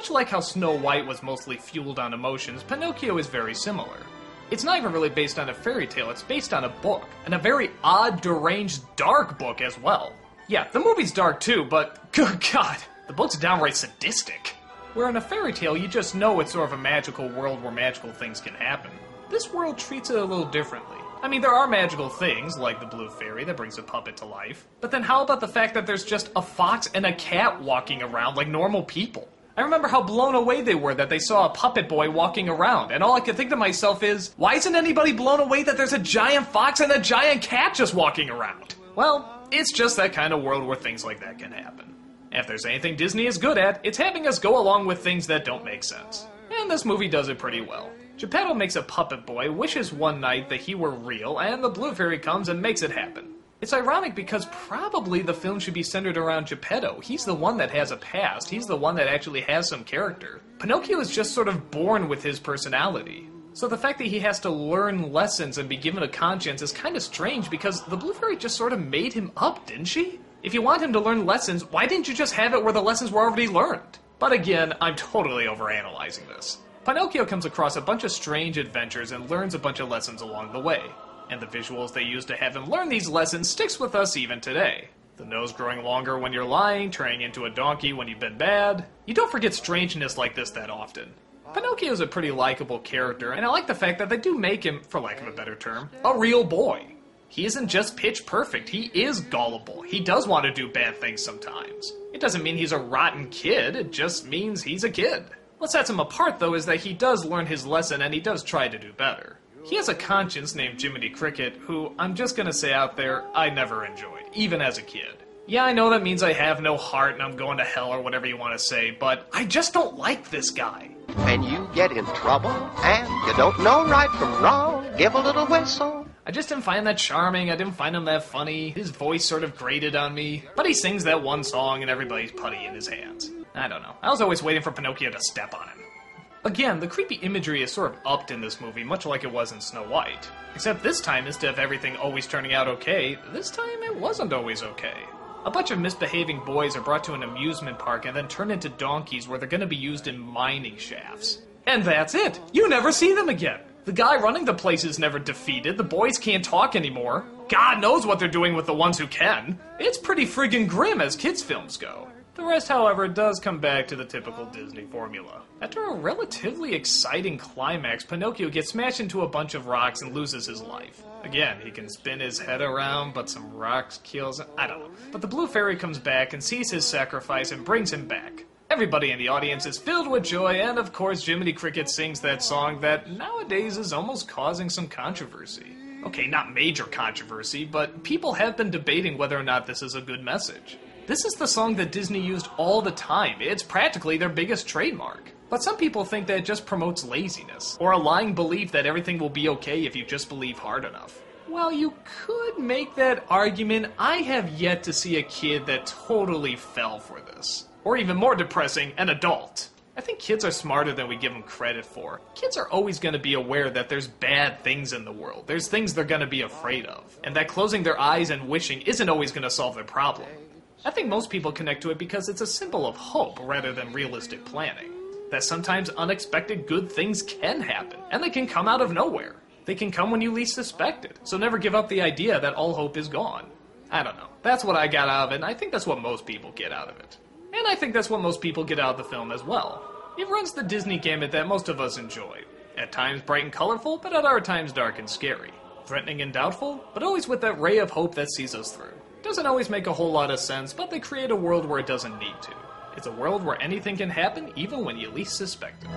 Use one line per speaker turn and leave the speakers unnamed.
Much like how Snow White was mostly fueled on emotions, Pinocchio is very similar. It's not even really based on a fairy tale, it's based on a book, and a very odd, deranged, dark book as well. Yeah, the movie's dark too, but good God, the book's downright sadistic. Where in a fairy tale, you just know it's sort of a magical world where magical things can happen. This world treats it a little differently. I mean, there are magical things, like the blue fairy that brings a puppet to life. But then how about the fact that there's just a fox and a cat walking around like normal people? I remember how blown away they were that they saw a puppet boy walking around, and all I could think to myself is, why isn't anybody blown away that there's a giant fox and a giant cat just walking around? Well, it's just that kind of world where things like that can happen. If there's anything Disney is good at, it's having us go along with things that don't make sense. And this movie does it pretty well. Geppetto makes a puppet boy, wishes one night that he were real, and the blue fairy comes and makes it happen. It's ironic because probably the film should be centered around Geppetto. He's the one that has a past. He's the one that actually has some character. Pinocchio is just sort of born with his personality. So the fact that he has to learn lessons and be given a conscience is kind of strange because the blue fairy just sort of made him up, didn't she? If you want him to learn lessons, why didn't you just have it where the lessons were already learned? But again, I'm totally overanalyzing this. Pinocchio comes across a bunch of strange adventures and learns a bunch of lessons along the way. And the visuals they use to have him learn these lessons sticks with us even today. The nose growing longer when you're lying, turning into a donkey when you've been bad. You don't forget strangeness like this that often. Pinocchio is a pretty likable character, and I like the fact that they do make him, for lack of a better term, a real boy. He isn't just pitch perfect, he is gullible. He does want to do bad things sometimes. It doesn't mean he's a rotten kid, it just means he's a kid. What sets him apart, though, is that he does learn his lesson and he does try to do better. He has a conscience named Jiminy Cricket, who, I'm just gonna say out there, I never enjoyed, even as a kid. Yeah, I know that means I have no heart and I'm going to hell or whatever you want to say, but I just don't like this guy.
When you get in trouble and you don't know right from wrong, give a little whistle.
I just didn't find that charming, I didn't find him that funny, his voice sort of grated on me, but he sings that one song and everybody's putty in his hands. I don't know, I was always waiting for Pinocchio to step on him. Again, the creepy imagery is sort of upped in this movie, much like it was in Snow White. Except this time, instead of everything always turning out okay, this time it wasn't always okay. A bunch of misbehaving boys are brought to an amusement park and then turned into donkeys where they're going to be used in mining shafts. And that's it! You never see them again! The guy running the place is never defeated, the boys can't talk anymore. God knows what they're doing with the ones who can. It's pretty friggin' grim as kids' films go. The rest, however, does come back to the typical Disney formula. After a relatively exciting climax, Pinocchio gets smashed into a bunch of rocks and loses his life. Again, he can spin his head around, but some rocks kills him. I don't know. But the blue fairy comes back and sees his sacrifice and brings him back. Everybody in the audience is filled with joy, and of course Jiminy Cricket sings that song that nowadays is almost causing some controversy. Okay, not major controversy, but people have been debating whether or not this is a good message. This is the song that Disney used all the time. It's practically their biggest trademark. But some people think that it just promotes laziness, or a lying belief that everything will be okay if you just believe hard enough. Well, you could make that argument. I have yet to see a kid that totally fell for this. Or even more depressing, an adult. I think kids are smarter than we give them credit for. Kids are always going to be aware that there's bad things in the world. There's things they're going to be afraid of. And that closing their eyes and wishing isn't always going to solve their problem. I think most people connect to it because it's a symbol of hope rather than realistic planning. That sometimes unexpected good things can happen, and they can come out of nowhere. They can come when you least suspect it, so never give up the idea that all hope is gone. I don't know. That's what I got out of it, and I think that's what most people get out of it. And I think that's what most people get out of the film as well. It runs the Disney gamut that most of us enjoy. At times bright and colorful, but at other times dark and scary. Threatening and doubtful, but always with that ray of hope that sees us through. Doesn't always make a whole lot of sense, but they create a world where it doesn't need to. It's a world where anything can happen, even when you least suspect it.